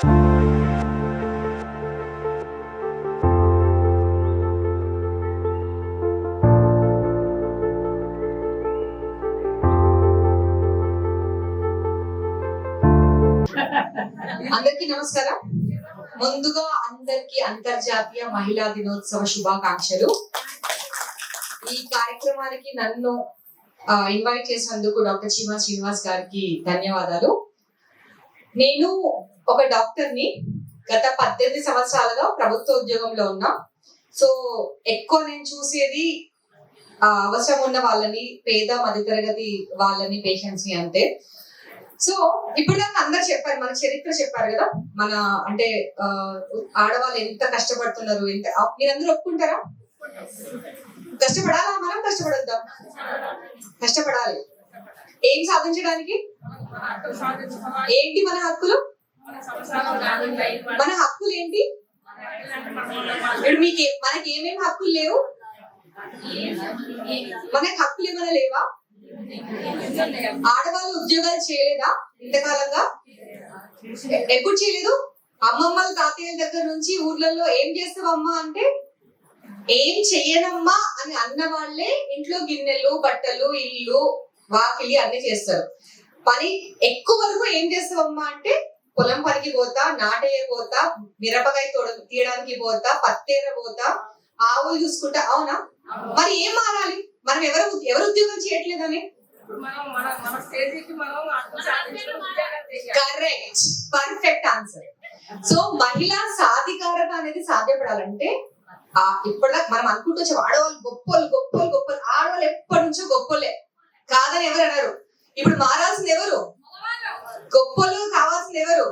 అందరికీ నమస్కారం. ముందుగా అందరికీ అంతర్జాతీయ మహిళా దినోత్సవ శుభాకాంక్షలు. ఈ కార్యక్రమానికి నన్ను ఇన్వైట్ చేసినందుకు డాక్టర్ చీమా శ్రీనివాస్ గారికి ధన్యవాదాలు. నేను ఒక డాక్టర్ని, గత 18 సంవత్సరాలుగా ప్రభుత్వ ఉద్యోగంలో ఉన్నా. సో ఎక్కువ నేను చూసేది అవసరం ఉన్న వాళ్ళని, పేద మధ్యతరగతి వాళ్ళని, పేషెంట్స్ ని అంతే. సో ఇప్పుడు దాకా అందరు చెప్పారు, మన చరిత్ర చెప్పారు కదా, మన అంటే ఆడవాళ్ళు ఎంత కష్టపడుతున్నారు, ఎంత. మీరందరూ ఒప్పుకుంటారా? కష్టపడాలా? మనం కష్టపడొద్దాం? కష్టపడాలి. ఏం సాధించడానికి? ఏంటి మన హక్కులు? మన హక్కులు ఏంటి? ఇప్పుడు మనకి ఏమేమి హక్కులు లేవు? మనకి హక్కులు ఏమైనా లేవా? ఆడవాళ్ళు ఉద్యోగాలు చేయలేదా ఇంతకాలంగా? ఎప్పుడు చేయలేదు? అమ్మమ్మల తాతయ్యల దగ్గర నుంచి ఊర్లలో ఏం చేస్తావమ్మా అంటే, ఏం చెయ్యనమ్మా అని అన్న వాళ్ళే ఇంట్లో గిన్నెలు, బట్టలు, ఇల్లు, వాకిలి అన్ని చేస్తారు. పని ఎక్కువ వరకు ఏం చేస్తావమ్మా అంటే, పొలం పనికి పోతా, నాటయ్య పోతా, మిరపకాయ తీయడానికి పోతా, పత్తేర పోతా, ఆవులు చూసుకుంటా. అవునా? మరి ఏం మారాలి? మనం ఎవరు ఉద్యోగం చేయట్లేదని? Correct, perfect answer. సో మహిళా సాధికారత అనేది సాధ్యపడాలంటే, ఇప్పటిదాకా మనం అనుకుంటూ వచ్చాం ఆడవాళ్ళు గొప్పలు గొప్పలు గొప్పలు. ఆడవాళ్ళు ఎప్పటి నుంచో గొప్పలే కాదని ఎవరు అన్నారు. ఇప్పుడు మారాల్సింది ఎవరు? గొప్పలు కావాల్సింది ఎవరు?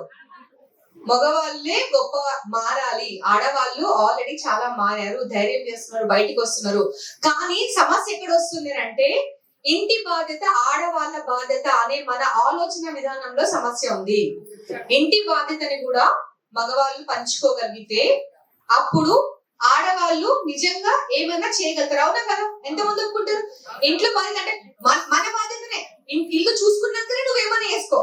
మగవాళ్ళే గొప్ప మారాలి. ఆడవాళ్ళు ఆల్రెడీ చాలా మారారు, ధైర్యం చేస్తున్నారు, బయటికి వస్తున్నారు. కానీ సమస్య ఎక్కడ వస్తుంది అంటే, ఇంటి బాధ్యత ఆడవాళ్ళ బాధ్యత అనే మన ఆలోచన విధానంలో సమస్య ఉంది. ఇంటి బాధ్యతని కూడా మగవాళ్ళు పంచుకోగలిగితే అప్పుడు ఆడవాళ్ళు నిజంగా ఏమైనా చేయగలుగుతారు. అవునా కదా? ఎంతమంది ఒప్పుకుంటారు? ఇంట్లో బాధ్యత అంటే మన బాధ్యతనే. ఇల్లు చూసుకున్నాకనే నువ్వేమైనా వేసుకో.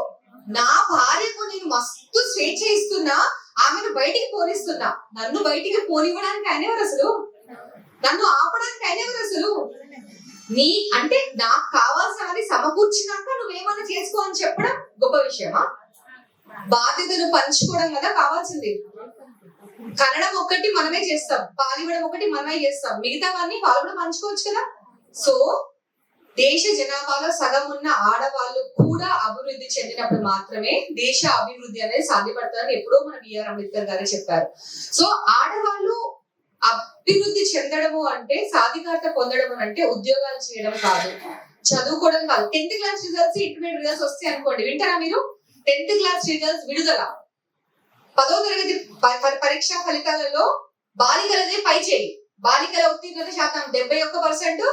నా భార్యకు నేను మస్తు స్వేచ్ఛ ఇస్తున్నా, ఆమెను బయటికి పోనిస్తున్నా. నన్ను బయటికి పోనివ్వడానికి అయినవారు అసలు? నన్ను ఆపడానికి అయినవారు అసలు? నీ అంటే నాకు కావాల్సినవి సమకూర్చినాక నువ్వేమైనా చేసుకో అని చెప్పడం గొప్ప విషయమా? బాధ్యతను పంచుకోవడం కదా కావాల్సింది. కనడం ఒక్కటి మనమే చేస్తాం, పాలివ్వడం ఒకటి మనమే చేస్తాం, మిగతావన్నీ వాళ్ళు కూడా పంచుకోవచ్చు కదా. సో దేశ జనాభాలో సగం ఉన్న ఆడవాళ్ళు కూడా అభివృద్ధి చెందినప్పుడు మాత్రమే దేశ అభివృద్ధి అనేది సాధ్యపడతారని ఎప్పుడో మన బిఆర్ అంబేద్కర్ గారే చెప్పారు. సో ఆడవాళ్ళు అభివృద్ధి చెందడము అంటే, సాధికారత పొందడం అంటే ఉద్యోగాలు చేయడం కాదు, చదువుకోవడం కాదు. 10th class results, intermediate results వస్తాయి అనుకోండి, వింటారా మీరు? 10th క్లాస్ రిజల్ట్స్ విడుదల, 10వ తరగతి పరీక్షా ఫలితాలలో బాలికలదే పై చేయి. బాలికల ఉత్తీర్ణత శాతం 71%,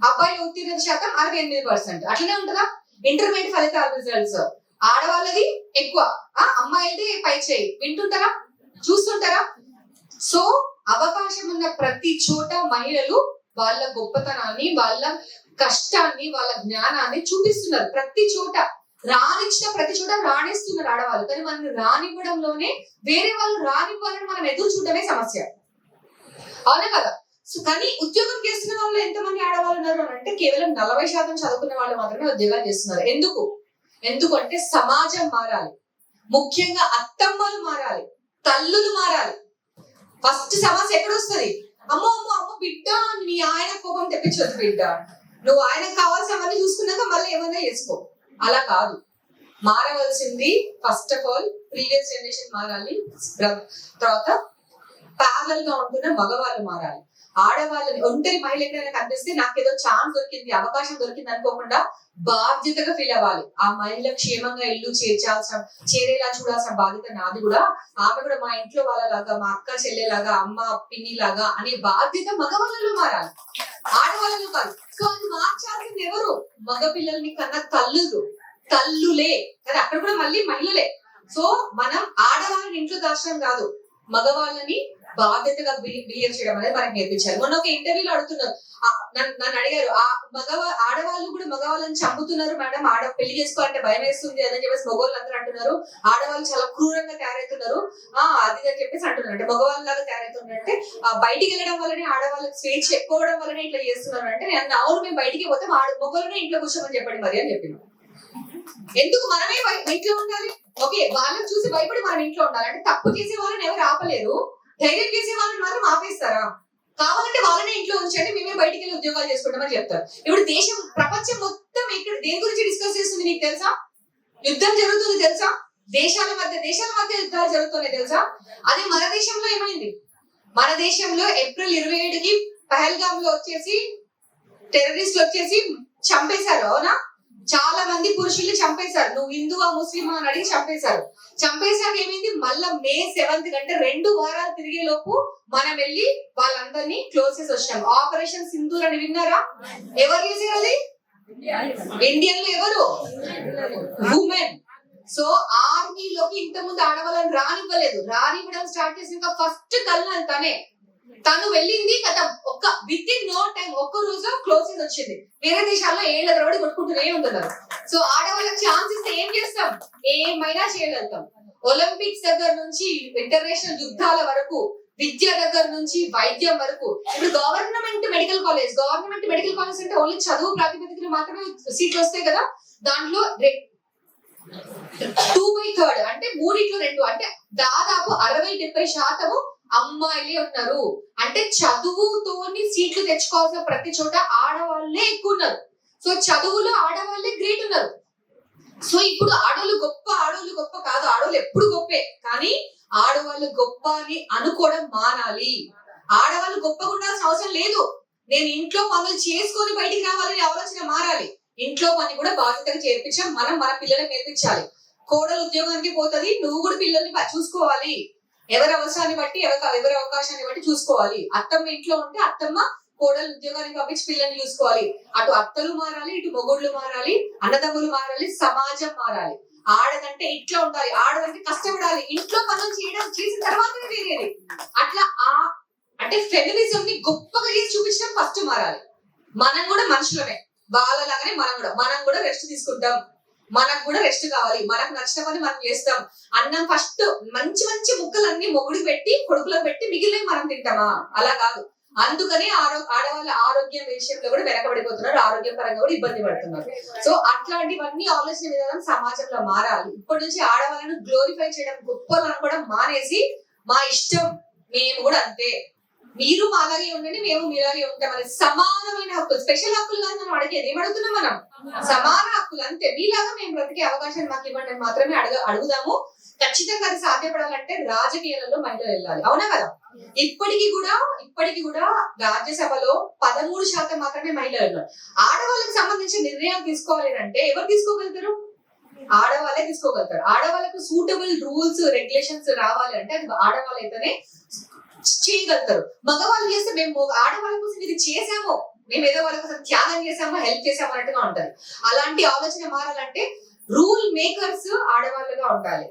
అబ్బాయిల ఉత్తీర్ణత శాతం 68%. అట్లనే ఉంటుందా? ఇంటర్మీడియట్ ఫలితాల రిజల్ట్స్ ఆడవాళ్ళది ఎక్కువ, అమ్మాయిలది పై చేయి. వింటుంటారా? చూస్తుంటారా? సో అవకాశం ఉన్న ప్రతి చోట మహిళలు వాళ్ళ గొప్పతనాన్ని, వాళ్ళ కష్టాన్ని, వాళ్ళ జ్ఞానాన్ని చూపిస్తున్నారు. ప్రతి చోట రానిచ్చిన ప్రతి చోట రాణిస్తున్నారు ఆడవాళ్ళు. కానీ మనం రానివ్వడంలోనే వేరే వాళ్ళు రానివ్వాలని మనం ఎదురు చూడటమే సమస్య. అవునా కదా? సో కానీ ఉద్యోగం చేస్తున్న వాళ్ళు ఎంతమంది ఆడవాళ్ళు ఉన్నారు అని అంటే, కేవలం 40% చదువుకున్న వాళ్ళు మాత్రమే ఉద్యోగాలు చేస్తున్నారు. ఎందుకంటే సమాజం మారాలి. ముఖ్యంగా అత్తమ్మలు మారాలి, తల్లులు మారాలి. ఫస్ట్ సమస్య ఎక్కడ వస్తుంది? అమ్మో అమ్మో అమ్మో బిడ్డ, నీ ఆయన కోపం తెప్పించొద్దు బిడ్డ, నువ్వు ఆయనకు కావాల్సినవన్నీ చూసుకున్నాక మళ్ళీ ఏమైనా చేసుకో. అలా కాదు. మారవలసింది first of all previous generation మారాలి, తర్వాత ప్యారలల్ గా ఉంటున్న మగవాళ్ళు మారాలి. ఆడవాళ్ళని, ఒంటరి మహిళ ఎక్కడైనా కనిపిస్తే నాకేదో ఛాన్స్ దొరికింది, అవకాశం దొరికింది అనుకోకుండా బాధ్యతగా ఫీల్ అవ్వాలి. ఆ మహిళ క్షేమంగా ఇల్లు చేరేలా చూడాల్సిన బాధ్యత నాది కూడా. ఆమె కూడా మా ఇంట్లో వాళ్ళలాగా, మా అక్క చెల్లెలాగా, అమ్మ పిన్ని లాగా అనే బాధ్యత మగవాళ్ళలో మారాలి, ఆడవాళ్ళలో కాదు. సో అది మార్చాల్సింది ఎవరు? మగ పిల్లల్ని కన్నా తల్లులే కదా. అక్కడ కూడా మళ్ళీ మహిళలే. సో మనం ఆడవాళ్ళని ఇంట్లో దాచడం కాదు, మగవాళ్ళని బాధ్యతగా బిహేవ్ చేయడం అనేది మనకి నేర్పించాలి. మొన్న ఒక ఇంటర్వ్యూలో అడుగుతున్నారు, నన్ను అడిగారు, ఆడవాళ్ళు కూడా మగవాళ్ళని చంపుతున్నారు మేడం, పెళ్లి చేసుకోవాలంటే భయం వేస్తుంది అని చెప్పేసి మగవాళ్ళు అందరూ అంటున్నారు, ఆడవాళ్ళు చాలా క్రూరంగా తయారవుతున్నారు అది అని చెప్పేసి అంటున్నారు. అంటే మగవాళ్ళ లాగా తయారవుతున్నారు అంటే బయటికి వెళ్ళడం వల్లనే ఆడవాళ్ళకి స్వేచ్ఛ ఎక్కువడం వల్లనే ఇట్లా చేస్తున్నారు అంటే నేను అవును మేము బయటికి పోతే మగవాళ్ళనే ఇంట్లో కూర్చోమని చెప్పండి మరి అని చెప్పిన. ఎందుకు మనమే ఇంట్లో ఉండాలి? ఓకే, వాళ్ళని చూసి భయపడి మనం ఇంట్లో ఉండాలి అంటే తప్పు చేసే వాళ్ళని ఎవరు ఆపలేరు, ధైర్యం చేసే వాళ్ళని మాత్రం ఆపేస్తారా? కావాలంటే వాళ్ళనే ఇంట్లో ఉంచండి, మేమే బయటికి వెళ్ళి ఉద్యోగాలు చేసుకుంటామని చెప్తారు. ఇప్పుడు ప్రపంచం మొత్తం ఇక్కడ దేని గురించి డిస్కస్ చేస్తుంది నీకు తెలుసా? యుద్ధం జరుగుతుంది తెలుసా? దేశాల మధ్య యుద్ధాలు జరుగుతున్నాయి తెలుసా? అదే మన దేశంలో ఏమైంది? మన దేశంలో ఏప్రిల్ 27కి పహల్గామ్ లో వచ్చేసి టెర్రరిస్టులు వచ్చేసి చంపేశారు. అవునా? చాలా మంది పురుషుల్ని చంపేశారు. నువ్వు హిందువా ముస్లిమా అని అడిగి చంపేశారు. చంపేశాక ఏమైంది? మళ్ళా May 7th కంటే 2 వారాలు తిరిగే లోపు మనం వెళ్ళి వాళ్ళందరినీ క్లోజ్ చేసి వచ్చినాం. ఆపరేషన్ సింధూర్ అని విన్నారా? ఎవరు చేశారు అది? ఇండియన్ లో ఎవరు? ఉమెన్. సో ఆర్మీలోకి ఇంత ముందు ఆడవాళ్ళని రానివ్వడం స్టార్ట్ చేసిన ఫస్ట్ తను వెళ్ళింది కదా, విత్ ఇన్ నో టైం ఒక్క రోజు క్లోజ్ చేసి వచ్చింది. వేరే దేశాల్లో ఏళ్ల తరబడి కొట్టుకుంటూనే ఉంటున్నారు. సో ఆడవాళ్ళకి ఛాన్స్ ఇస్తే ఏం చేస్తాం? ఏమైనా చేయగలుగుతాం. ఒలింపిక్స్ దగ్గర నుంచి ఇంటర్నేషనల్ యుద్ధాల వరకు, విద్య దగ్గర నుంచి వైద్యం వరకు. ఇప్పుడు గవర్నమెంట్ మెడికల్ కాలేజ్ అంటే ఓన్లీ చదువు ప్రాతిపదికన మాత్రమే సీట్లు వస్తాయి కదా. దాంట్లో 2/3 అంటే 3/2 అంటే దాదాపు 60-70% అమ్మాయిలే ఉన్నారు. అంటే చదువుతోని సీట్లు తెచ్చుకోవాల్సిన ప్రతి చోట ఆడవాళ్లే ఎక్కువ ఉన్నారు. సో చదువులో ఆడవాళ్లే గ్రేట్ ఉన్నారు. సో ఇప్పుడు ఆడవాళ్ళు గొప్ప కాదు, ఆడవాళ్ళు ఎప్పుడు గొప్పే. కానీ ఆడవాళ్ళు గొప్ప అని అనుకోవడం మానాలి. ఆడవాళ్ళు గొప్పగా ఉండాల్సిన అవసరం లేదు. నేను ఇంట్లో పనులు చేసుకొని బయటికి రావాలని ఆలోచన మారాలి. ఇంట్లో పని కూడా బాధ్యతగా చేర్పించాం. మనం మన పిల్లలకు నేర్పించాలి. కోడలు ఉద్యోగానికి పోతుంది, నువ్వు కూడా పిల్లల్ని చూసుకోవాలి. ఎవరి అవసరాన్ని బట్టి ఎవరి అవకాశాన్ని బట్టి చూసుకోవాలి. అత్తమ్మ ఇంట్లో ఉంటే అత్తమ్మ కోడలు ఉద్యోగానికి పంపించి పిల్లల్ని చూసుకోవాలి. అటు అత్తలు మారాలి, ఇటు మొగుళ్ళు మారాలి, అన్నదమ్ములు మారాలి, సమాజం మారాలి. ఆడదంటే ఇట్లా ఉండాలి, ఆడదంటే కష్టపడాలి, ఇంట్లో పనులు చేసిన తర్వాతనే వేరేది. అట్లా అంటే ఫెమినిజం ని గొప్పగా చేసి చూపించడం ఫస్ట్ మారాలి. మనం కూడా మనుషులమే, వాళ్ళలాగానే మనం కూడా రెస్ట్ తీసుకుంటాం. మనకు కూడా రెస్ట్ కావాలి. మనకు నచ్చిన పని మనం చేస్తాం. అన్నం ఫస్ట్ మంచి ముక్కలన్నీ మొగుడికి పెట్టి కొడుకులకు పెట్టి మిగిలినవి మనం తింటామా? అలా కాదు. అందుకనే ఆడవాళ్ళ ఆరోగ్యం విషయంలో కూడా వెనకబడిపోతున్నారు, ఆరోగ్యం పరంగా కూడా ఇబ్బంది పడుతున్నారు. సో అట్లాంటివన్నీ ఆలోచన విధానం సమాజంలో మారాలి. ఇప్పటి నుంచి ఆడవాళ్ళను గ్లోరిఫై చేయడం, గొప్పలు అనుకోవడం మానేసి మా ఇష్టం, మేము కూడా అంతే, మీరు మాలాగే ఉండండి, మేము మీలాగే ఉంటామని సమానమైన హక్కులు, స్పెషల్ హక్కులు కాదు మనం అడిగేది. ఏం అడుగుతున్నాం? మనం సమాన హక్కులు అంతే. మీలాగా మేము బ్రతికే అవకాశాన్ని మాకు ఇవ్వండి అని మాత్రమే అడుగుదాము. ఖచ్చితంగా అది సాధ్యపడాలంటే రాజకీయాలలో మహిళలు వెళ్ళాలి. అవునా కదా? ఇప్పటికీ కూడా రాజ్యసభలో 13% మాత్రమే మహిళలు ఉన్నారు. ఆడవాళ్ళకి సంబంధించిన నిర్ణయాలు తీసుకోవాలి అంటే ఎవరు తీసుకోగలుగుతారు? ఆడవాళ్ళే తీసుకోగలుగుతారు. ఆడవాళ్ళకు సూటబుల్ రూల్స్ రెగ్యులేషన్స్ రావాలి అంటే అది ఆడవాళ్ళైతేనే చేయగలుగుతారు. మగవాళ్ళు చేస్తే మేము ఆడవాళ్ళ కోసం ఇది చేసామో, మేము ఏదో వాళ్ళ కోసం త్యాగం చేసామో, హెల్ప్ చేసామో అన్నట్టుగా ఉంటారు. అలాంటి ఆలోచన మారాలంటే రూల్ మేకర్స్ ఆడవాళ్ళుగా ఉండాలి.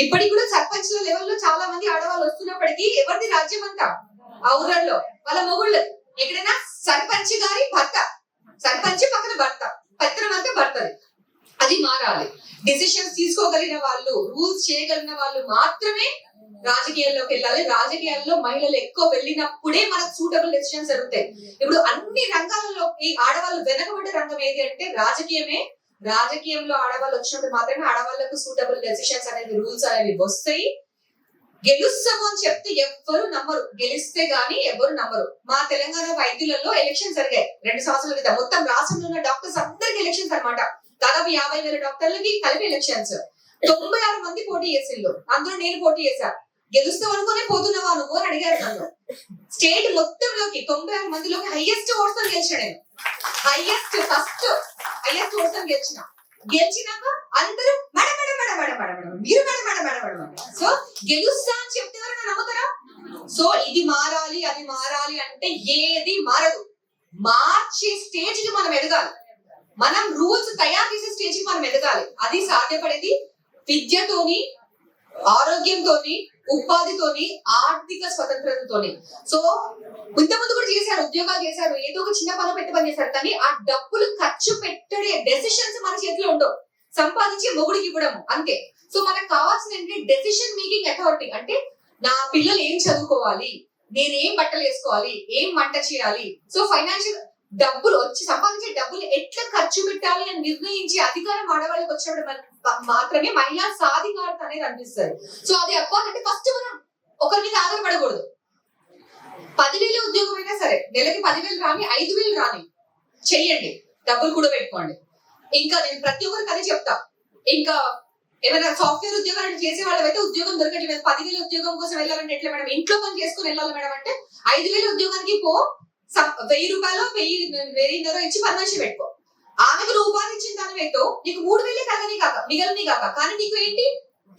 ఇప్పటికి కూడా సర్పంచ్ల లెవెల్లో చాలా మంది ఆడవాళ్ళు వస్తున్నప్పటికీ ఎవరిది రాజ్యం అంతా ఆ ఊర్లలో వాళ్ళ మొగుళ్ళు. ఎక్కడైనా సర్పంచ్ గారి భర్త, సర్పంచ్ పక్కన భర్త, పత్రం అంతా భర్తది. అది మారాలి. డిసిషన్స్ తీసుకోగలిగిన వాళ్ళు, రూల్స్ చేయగలిగిన వాళ్ళు మాత్రమే రాజకీయాల్లోకి వెళ్ళాలి. రాజకీయాల్లో మహిళలు ఎక్కువ వెళ్ళినప్పుడే మనకు సూటబుల్ డెసిషన్స్ జరుగుతాయి. ఇప్పుడు అన్ని రంగాలలో ఈ ఆడవాళ్ళు వెనకబడ్డ రంగం ఏది అంటే రాజకీయమే. రాజకీయంలో ఆడవాళ్ళు వచ్చినప్పుడు మాత్రమే ఆడవాళ్లకు సూటబుల్ డెసిషన్స్ అనేది, రూల్స్ అనేవి వస్తాయి. గెలుస్తాము అని చెప్తే ఎవ్వరు నమ్మరు, గెలిస్తే గానీ ఎవరు నమ్మరు. మా తెలంగాణ వైద్యులలో ఎలక్షన్ జరిగాయి 2 సంవత్సరాల క్రితం. మొత్తం రాష్ట్రంలో ఉన్న డాక్టర్స్ అందరికి ఎలక్షన్స్ అనమాట. దాదాపు 50,000 డాక్టర్లకి కలిపి ఎలక్షన్స్. 96 మంది పోటీ చేసిండ్రు. అందులో నేను పోటీ చేశా. గెలుస్తావు అనుకునే పోతున్నావా నువ్వు అని అడిగారు నన్ను. స్టేట్ మొత్తంలోకి 96 మందిలోకి హైయెస్ట్ ఓట్స్ తో గెలిచాను నేను. హైయెస్ట్ ఓట్స్ తో గెలిచినాక అందరూ మీరు సో గెలుస్తా అని చెప్తే నమ్ముతారా? సో ఇది మారాలి, అది మారాలి అంటే ఏది మారదు. మార్చే స్టేజ్ కి మనం ఎదగాలి. మనం రూల్స్ తయారు చేసే స్టేజ్ కి మనం ఎదగాలి. అది సాధ్యపడేది విద్యతోని, ఆరోగ్యంతోని, ఉపాధితోని, ఆర్థిక స్వతంత్రతతోని. సో ఇంతకుముందు కూడా చేశారు, ఉద్యోగాలు చేశారు, ఏదో ఒక చిన్న పని పెట్టి పని చేశారు. కానీ ఆ డబ్బులు ఖర్చు పెట్టి డెసిషన్స్ మన చేతిలో ఉండవు, సంపాదించి మొగుడికి ఇవ్వడం అంతే. సో మనకు కావాల్సిన ఏంటంటే డెసిషన్ మేకింగ్ అథారిటీ. అంటే నా పిల్లలు ఏం చదువుకోవాలి, నేను ఏం బట్టలు వేసుకోవాలి, ఏం వంట చేయాలి, సో ఫైనాన్షియల్ డబ్బులు వచ్చి సంపాదించే డబ్బులు ఎట్లా ఖర్చు పెట్టాలి అని నిర్ణయించి అధికారం ఆడవాళ్ళకి వచ్చినప్పుడు మాత్రమే మహిళా సాధికారత అనేది అనిపిస్తుంది. సో అది అవ్వాలంటే ఫస్ట్ మనం ఒకరి మీద ఆధారపడకూడదు. 10,000 ఉద్యోగం అయినా సరే, నెలకి 10,000 రాని 5,000 రాని చెయ్యండి, డబ్బులు కూడా పెట్టుకోండి. ఇంకా నేను ప్రతి ఒక్కరికి అదే చెప్తా. ఇంకా ఏమైనా సాఫ్ట్వేర్ ఉద్యోగాలు చేసే వాళ్ళైతే ఉద్యోగం దొరకట్లేదు, 10,000 ఉద్యోగం కోసం వెళ్ళాలంటే ఎట్లా మేడం, ఇంట్లో పని చేసుకుని వెళ్ళాలి మేడం అంటే 5,000 ఉద్యోగానికి పో, 1,000 రూపాయలు 1,000 ఇచ్చి పర్మనెంట్ పెట్టుకో. ఆమెకు నువ్వు ఉపాధి ఇచ్చిన దానివైతే నీకు 3,000 కలగని కాక మిగలని కాక, కానీ నీకు ఏంటి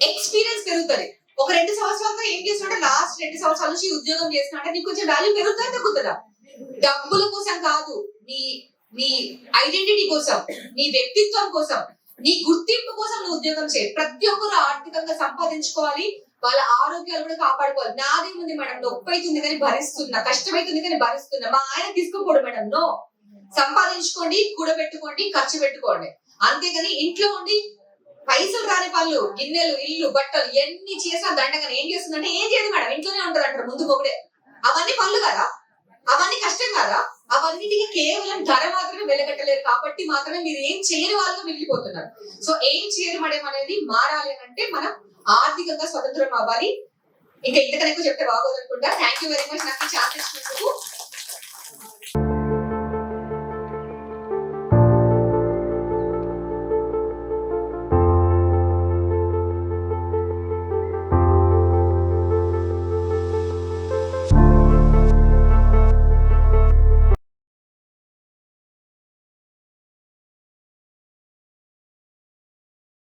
ఎక్స్పీరియన్స్ పెరుగుతుంది. ఒక 2 సంవత్సరాలతో ఏం చేస్తున్నా, లాస్ట్ 2 సంవత్సరాల నుంచి ఉద్యోగం చేస్తున్నా నీకు కొంచెం వాల్యూ పెరుగుతుందా తగ్గుతుందా? డబ్బుల కోసం కాదు, నీ ఐడెంటిటీ కోసం, నీ వ్యక్తిత్వం కోసం, నీ గుర్తింపు కోసం నువ్వు ఉద్యోగం చేయి. ప్రతి ఒక్కరు ఆర్థికంగా సంపాదించుకోవాలి, వాళ్ళ ఆరోగ్యాలు కూడా కాపాడుకోవాలి. నాదేముంది మేడం, నొప్పి అవుతుంది కానీ భరిస్తున్నా, కష్టమైతుంది కానీ భరిస్తున్నా, మా ఆయన తీసుకోకూడదు మేడం. నో, సంపాదించుకోండి, కూడబెట్టుకోండి, ఖర్చు పెట్టుకోండి. అంతేగాని ఇంట్లో ఉండి పైసలు రాని పనులు, గిన్నెలు, ఇల్లు, బట్టలు ఎన్ని చేసా దండగా ఏం చేస్తుందంటే ఏం చేయదు మేడం, ఇంట్లోనే ఉంటది అంటారు ముందు మొగుడే. అవన్నీ పనులు కదా, అవన్నీ కష్టం కదా, అవన్నిటికి కేవలం ధర మాత్రమే వెలగట్టలేరు కాబట్టి మాత్రమే మీరు ఏం చేయని వాళ్ళగా మిగిలిపోతున్నారు. సో ఏం చేయడం అనేది మారాలి అంటే మనం ఆర్థికంగా స్వతంత్రం అవ్వాలి. ఇంకా ఇంతకన్నా ఎక్కువ చెప్తే బాగోదు అనుకుంటా. థ్యాంక్ యూ వెరీ మచ్ నాకు ఛాన్స్ ఇచ్చినందుకు.